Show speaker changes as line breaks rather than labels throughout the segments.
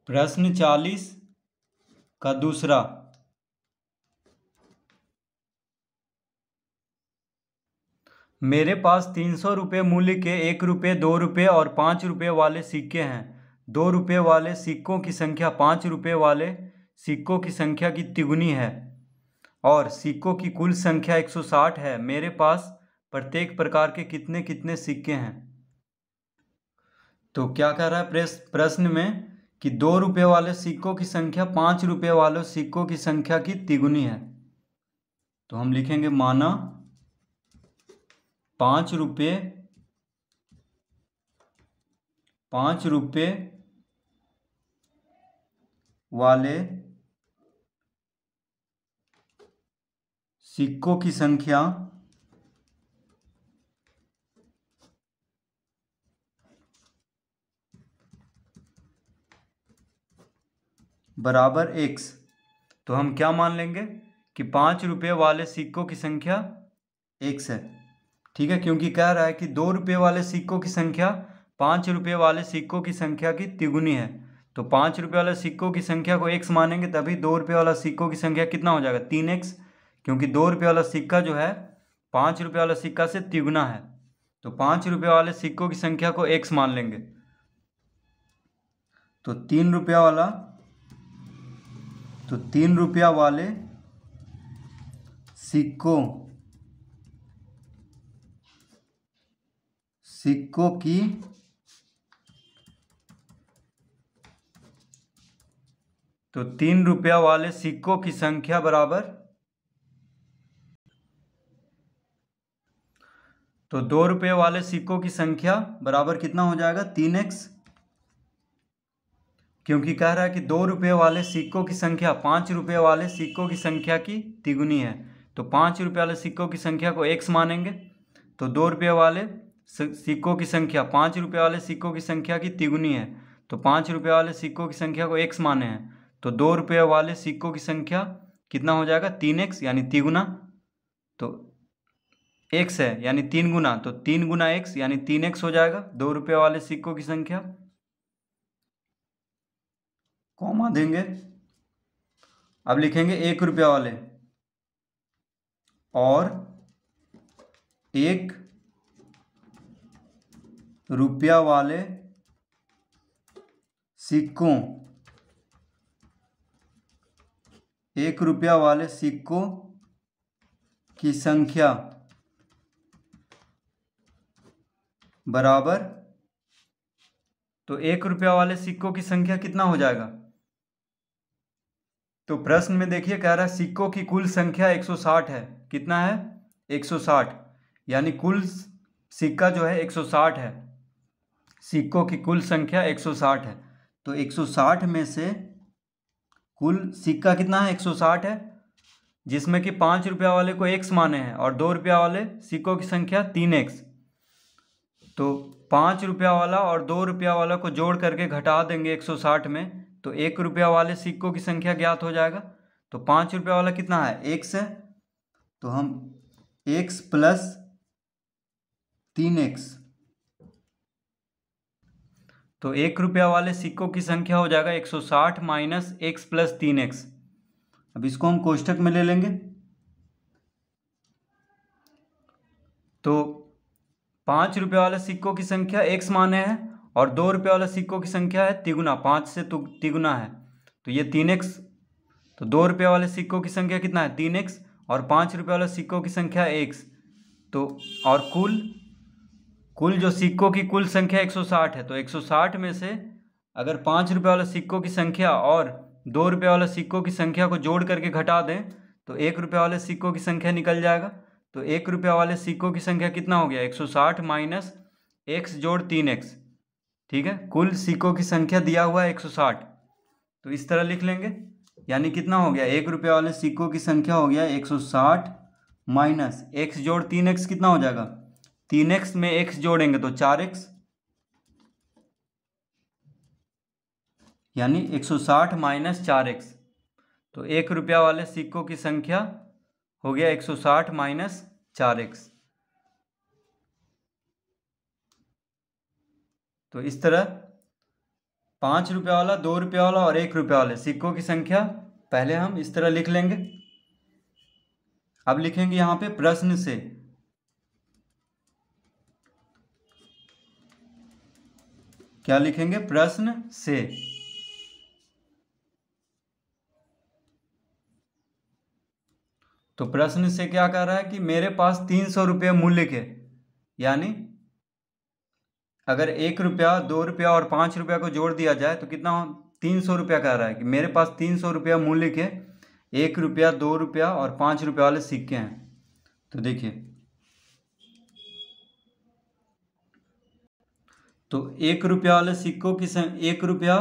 प्रश्न 40 का दूसरा। मेरे पास 300 रुपये मूल्य के 1 रुपये, 2 रुपये और 5 रुपये वाले सिक्के हैं। 2 रुपये वाले सिक्कों की संख्या 5 रुपये वाले सिक्कों की संख्या की तिगुनी है और सिक्कों की कुल संख्या 160 है। मेरे पास प्रत्येक प्रकार के कितने कितने सिक्के हैं। तो क्या कह रहा है प्रश्न में कि 2 रुपये वाले सिक्कों की संख्या 5 रुपये वाले सिक्कों की संख्या की तिगुनी है। तो हम लिखेंगे माना 5 रुपये वाले सिक्कों की संख्या बराबर x। तो हम क्या मान लेंगे कि 5 रुपये वाले सिक्कों की संख्या x है। ठीक है, क्योंकि कह रहा है कि 2 रुपये वाले सिक्कों की संख्या 5 रुपये वाले सिक्कों की संख्या की तिगुनी है। तो 5 रुपये वाले सिक्कों की संख्या को x मानेंगे तभी 2 रुपये वाला सिक्कों की संख्या कितना हो जाएगा 3x, क्योंकि 2 रुपये वाला सिक्का जो है 5 रुपये वाला सिक्का से तिगुना है। तो 5 रुपये वाले सिक्कों की संख्या को x मान लेंगे। तो 3 रुपया वाले सिक्कों की तो 3 रुपया वाले सिक्कों की संख्या बराबर, तो 2 रुपये वाले सिक्कों की संख्या बराबर कितना हो जाएगा 3x, क्योंकि कह रहा है कि 2 रुपये वाले सिक्कों की संख्या 5 रुपये वाले सिक्कों की संख्या की तिगुनी है। तो 5 रुपये वाले सिक्कों की संख्या को x मानेंगे। तो 2 रुपये वाले सिक्कों की संख्या 5 रुपये वाले सिक्कों की संख्या की तिगुनी है। तो 5 रुपये वाले सिक्कों की संख्या को x माने हैं। तो 2 रुपये वाले सिक्कों की संख्या कितना हो जाएगा 3x यानी तिगुना। तो x है यानी 3 गुना, तो 3 गुना x यानी 3x हो जाएगा 2 रुपये वाले सिक्कों की संख्या। कॉमा देंगे। अब लिखेंगे 1 रुपया वाले और 1 रुपया वाले सिक्कों 1 रुपया वाले सिक्कों की संख्या बराबर, तो 1 रुपया वाले सिक्कों की संख्या कितना हो जाएगा। तो प्रश्न में देखिए कह रहा है सिक्कों की कुल संख्या 160 है। कितना है 160, यानी कुल सिक्का जो है 160 है। सिक्कों की कुल संख्या 160 है। तो 160 में से कुल सिक्का कितना है 160 है, जिसमें कि 5 रुपया वाले को x माने हैं और 2 रुपया वाले सिक्कों की संख्या 3x। तो 5 रुपया वाला और 2 रुपया वाला को जोड़ करके घटा देंगे 160 में, तो 1 रुपया वाले सिक्कों की संख्या ज्ञात हो जाएगा। तो 5 रुपया वाला कितना है x है, तो हम x प्लस 3x, तो 1 रुपया वाले सिक्कों की संख्या हो जाएगा 160 माइनस x प्लस 3x। अब इसको हम कोष्ठक में ले लेंगे। तो 5 रुपये वाले सिक्कों की संख्या x माने हैं और 2 रुपये वाले सिक्कों की संख्या है तिगुना, 5 से तिगुना है तो ये 3x। तो 2 रुपये वाले सिक्कों की संख्या कितना है 3x और 5 रुपये वाले सिक्कों की संख्या x। तो और कुल जो सिक्कों की कुल संख्या 160 है। तो 160 में से अगर 5 रुपये वाले सिक्कों की संख्या और 2 रुपये वाले सिक्कों की संख्या को जोड़ करके घटा दें तो 1 रुपये वाले सिक्कों की संख्या निकल जाएगा। तो 1 रुपये वाले सिक्कों की संख्या कितना हो गया 160 माइनस x जोड़ 3x। ठीक है, कुल सिक्कों की संख्या दिया हुआ है 160, तो इस तरह लिख लेंगे। यानी कितना हो गया 1 रुपये वाले सिक्कों की संख्या हो गया 160 माइनस x जोड़ 3x, कितना हो जाएगा 3x में x जोड़ेंगे तो 4x, यानी 160 माइनस 4x। तो 1 रुपया वाले सिक्कों की संख्या हो गया 160 माइनस 4x। तो इस तरह 5 रुपये वाला, 2 रुपये वाला और 1 रुपये वाले सिक्कों की संख्या पहले हम इस तरह लिख लेंगे। अब लिखेंगे यहाँ पे प्रश्न से। क्या लिखेंगे? प्रश्न से। तो प्रश्न से क्या कह रहा है कि मेरे पास 300 रुपये मूल्य के, यानी अगर 1 रुपया, 2 रुपया और 5 रुपया को जोड़ दिया जाए तो कितना? 300 रुपया कह रहा है कि मेरे पास 300 रुपया मूल्य के 1 रुपया, 2 रुपया और 5 रुपया वाले सिक्के हैं। तो देखिए, तो 1 रुपया वाले सिक्कों की 1 रुपया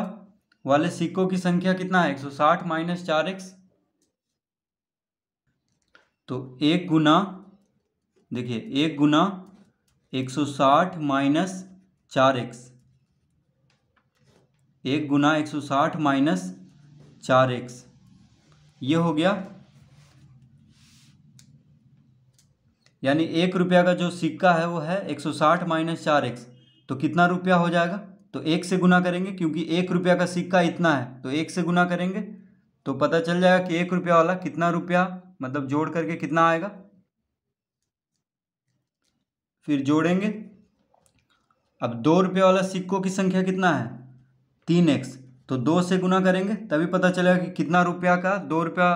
वाले सिक्कों की संख्या कितना है? 160 माइनस 4x। तो 1 गुना, देखिए 1 गुना 160 माइनस 4x, 1 गुना 160 माइनस 4x, ये हो गया। यानी 1 रुपया का जो सिक्का है वो है 160 माइनस 4x, तो कितना रुपया हो जाएगा? तो 1 से गुना करेंगे, क्योंकि 1 रुपया का सिक्का इतना है, तो 1 से गुना करेंगे तो पता चल जाएगा कि 1 रुपया वाला कितना रुपया, मतलब जोड़ करके कितना आएगा। फिर जोड़ेंगे। अब 2 रुपये वाला सिक्कों की संख्या कितना है? 3x, तो 2 से गुना करेंगे तभी पता चलेगा कि कितना रुपया का 2 रुपया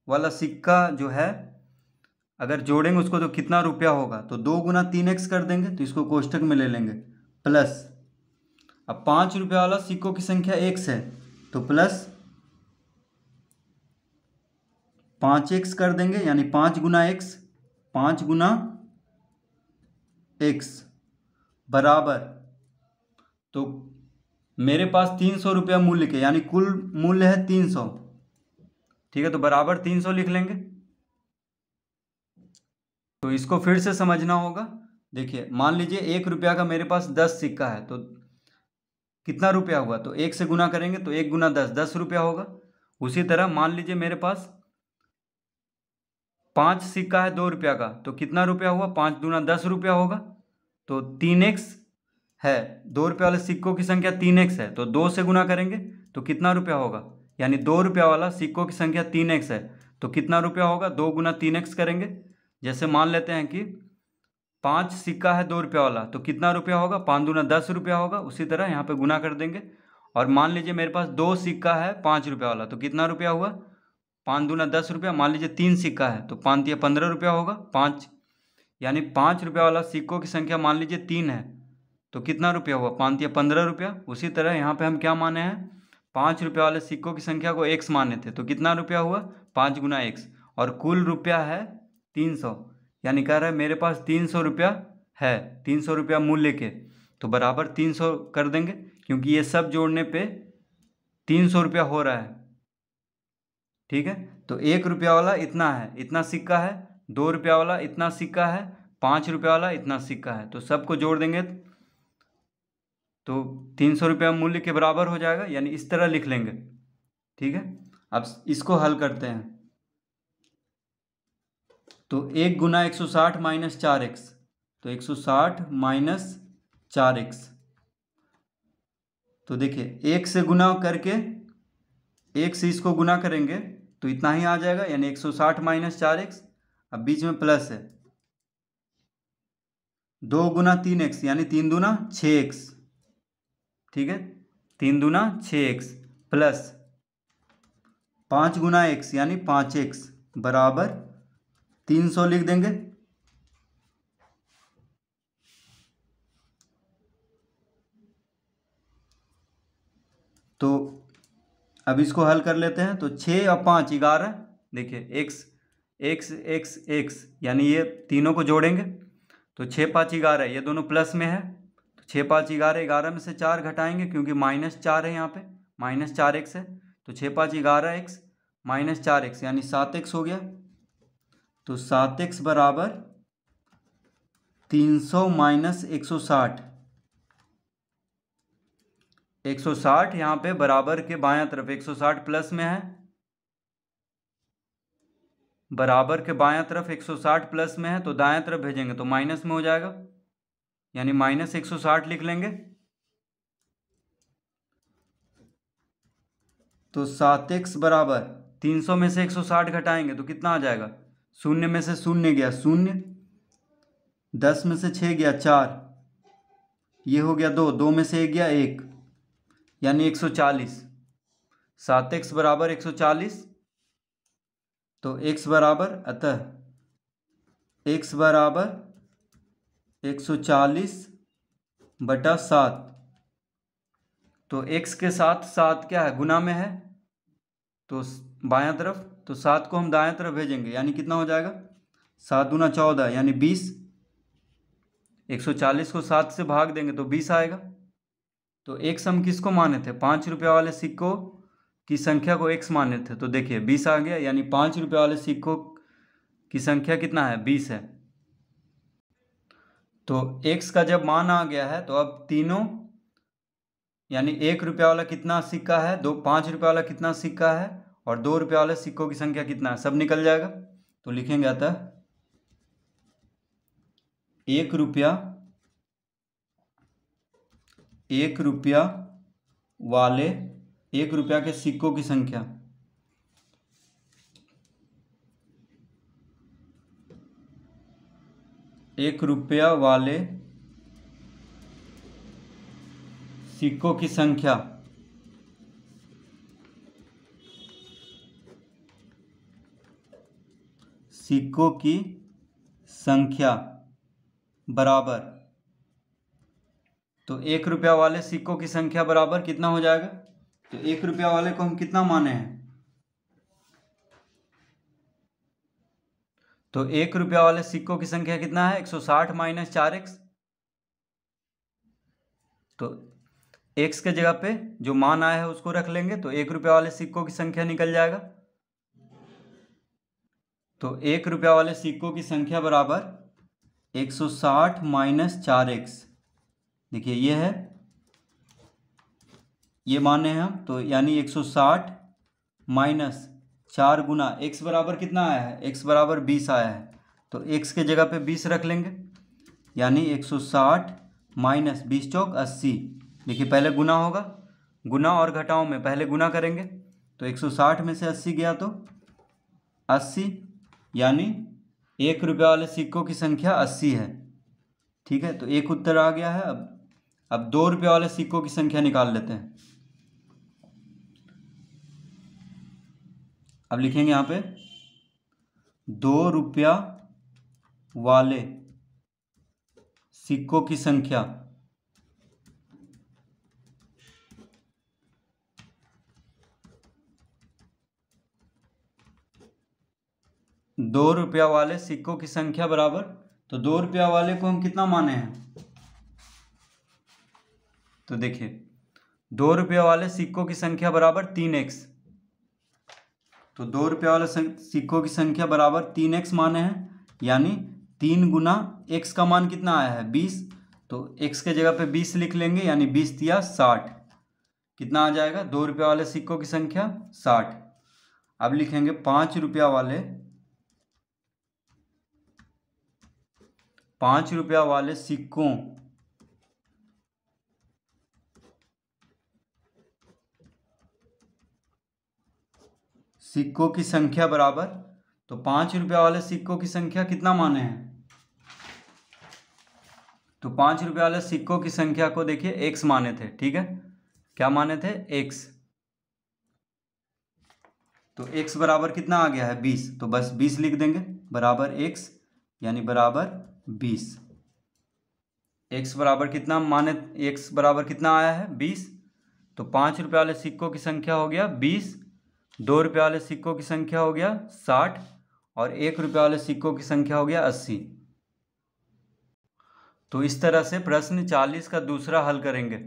वाला सिक्का जो है अगर जोड़ेंगे उसको तो कितना रुपया होगा। तो 2 गुना 3x कर देंगे, तो इसको कोष्टक में ले लेंगे, प्लस। अब 5 रुपये वाला सिक्कों की संख्या x है, तो प्लस 5x कर देंगे, यानी 5 गुना x, 5 गुना x बराबर, तो मेरे पास 300 रुपया मूल्य के, यानी कुल मूल्य है 300, ठीक है, तो बराबर 300 लिख लेंगे। तो इसको फिर से समझना होगा। देखिए, मान लीजिए 1 रुपया का मेरे पास 10 सिक्का है, तो कितना रुपया हुआ? तो 1 से गुना करेंगे तो 1 गुना 10, 10 रुपया होगा। उसी तरह मान लीजिए मेरे पास 5 सिक्का है 2 रुपया का, तो कितना रुपया हुआ? 5 दूना 10 रुपया होगा। तो 3x है, 2 रुपये वाले सिक्कों की संख्या 3x है, तो 2 से गुना करेंगे तो कितना रुपया होगा? यानी 2 रुपया वाला सिक्कों की संख्या 3x है, तो कितना रुपया होगा? 2 गुना 3x करेंगे। जैसे मान लेते हैं कि 5 सिक्का है 2 रुपया वाला, तो कितना रुपया होगा? 5 दूना 10 रुपया होगा। उसी तरह यहाँ पे गुना कर देंगे। और मान लीजिए मेरे पास 2 सिक्का है 5 रुपया वाला, तो कितना रुपया हुआ? 5 दूना 10 रुपया। मान लीजिए 3 सिक्का है, तो 5 या 15 रुपया होगा। 5, यानी 5 रुपया वाला सिक्कों की संख्या मान लीजिए 3 है, तो कितना रुपया हुआ? 5 या 15 रुपया। उसी तरह यहाँ पे हम क्या माने हैं? 5 रुपया वाले सिक्कों की संख्या को x माने थे, तो कितना रुपया हुआ? 5 गुना x, और कुल रुपया है 300, यानी कह रहा है मेरे पास 300 रुपया है, 300 रुपया मूल्य के, तो बराबर 300 कर देंगे, क्योंकि ये सब जोड़ने पे 300 रुपया हो रहा है, ठीक है। तो 1 रुपया वाला इतना है, इतना सिक्का है, 2 रुपया वाला इतना सिक्का है, 5 रुपया वाला इतना सिक्का है, तो सबको जोड़ देंगे तो 300 रुपया मूल्य के बराबर हो जाएगा, यानी इस तरह लिख लेंगे, ठीक है। अब इसको हल करते हैं। तो 1 गुना 160 माइनस 4x, तो 160 माइनस 4x, तो देखिए 1 से गुना करके 1 से इसको गुना करेंगे तो इतना ही आ जाएगा, यानी 160 माइनस 4x। अब बीच में प्लस है, 2 गुना 3x, यानी 3 दूना 6x, ठीक है, 3 दूना 6x, प्लस 5 गुना x, यानी 5x बराबर 300 लिख देंगे। तो अब इसको हल कर लेते हैं। तो 6 और 5 11, देखिए x x x x, यानी ये तीनों को जोड़ेंगे तो 6 5 11, ये दोनों प्लस में है, तो 6 5 11, 11 में से 4 घटाएंगे क्योंकि -4 है, यहाँ पे -4x है, तो 6 5 11x माइनस 4x, यानी 7x हो गया। तो 7x बराबर 300 माइनस 160, 160 यहाँ पे बराबर के बायां तरफ, 160 प्लस में है, बराबर के बायां तरफ 160 प्लस में है, तो दायां तरफ भेजेंगे तो माइनस में हो जाएगा, यानी -160 लिख लेंगे। तो 7x बराबर 300 में से 160 घटाएंगे तो कितना आ जाएगा? शून्य में से शून्य गया शून्य, 10 में से 6 गया 4, ये हो गया 2, 2 में से 1 गया 1, यानी 140। 7x बराबर 140। तो x बराबर अतः x बराबर 140 बटा 7। तो x के साथ 7 क्या है? गुना में है, तो बायां तरफ, तो 7 को हम दाएं तरफ भेजेंगे, यानी कितना हो जाएगा? 7 दूना 14 यानी 20। 140 को 7 से भाग देंगे तो 20 आएगा। तो x हम किसको माने थे? 5 रुपये वाले सिक्कों की संख्या को x माने थे, तो देखिए 20 आ गया, यानी 5 रुपये वाले सिक्कों की संख्या कितना है? 20 है। तो x का जब मान आ गया है तो अब तीनों, यानी 1 रुपये वाला कितना सिक्का है, 5 रुपये वाला कितना सिक्का है, और 2 रुपये वाले सिक्कों की संख्या कितना है, सब निकल जाएगा। तो लिखेंगे अतः 1 रुपया वाले 1 रुपया के सिक्कों की संख्या, एक रुपया वाले सिक्कों की संख्या बराबर, तो 1 रुपया वाले सिक्कों की संख्या बराबर कितना हो जाएगा? तो 1 रुपया वाले को हम कितना माने हैं? तो 1 रुपया वाले सिक्कों की संख्या कितना है? 160 माइनस 4x। तो x के जगह पे जो मान आया है उसको रख लेंगे, तो 1 रुपया वाले सिक्कों की संख्या निकल जाएगा। तो 1 रुपया वाले सिक्कों की संख्या बराबर 160 माइनस 4x। देखिए ये है, ये माने हैं हम, तो यानी 160 माइनस 4 गुना x बराबर कितना आया है? x बराबर 20 आया है, तो x के जगह पे 20 रख लेंगे, यानी 160 माइनस 20 चौक 80। देखिए पहले गुना होगा, गुना और घटाओ में पहले गुना करेंगे, तो 160 में से 80 गया तो 80, यानी 1 रुपये वाले सिक्कों की संख्या 80 है। ठीक है, तो एक उत्तर आ गया है। अब 2 रुपये वाले सिक्कों की संख्या निकाल लेते हैं। अब लिखेंगे यहाँ पे 2 रुपया वाले सिक्कों की संख्या, दो रुपया वाले सिक्कों की संख्या बराबर, तो 2 रुपया वाले को हम कितना माने हैं? तो देखिए 2 रुपया वाले सिक्कों की संख्या बराबर 3x। तो 2 रुपया वाले सिक्कों की संख्या बराबर 3x माने हैं, यानी 3 गुना x का मान कितना आया है? 20। तो x के जगह पे 20 लिख लेंगे, यानी 20 दिया 60। कितना आ जाएगा? 2 रुपया वाले सिक्कों की संख्या 60। अब लिखेंगे 5 रुपया वाले सिक्कों की संख्या बराबर, तो 5 रुपया वाले सिक्कों की संख्या कितना माने हैं? तो 5 रुपया वाले सिक्कों की संख्या को देखिए x माने थे। ठीक है, क्या माने थे? x। तो x बराबर कितना आ गया है? 20। तो बस 20 लिख देंगे बराबर x, यानी बराबर 20। x बराबर कितना माने? x बराबर कितना आया है? 20। तो 5 रुपये वाले सिक्कों की संख्या हो गया 20, 2 रुपये वाले सिक्कों की संख्या हो गया 60, और 1 रुपये वाले सिक्कों की संख्या हो गया 80। तो इस तरह से प्रश्न 40 का दूसरा हल करेंगे।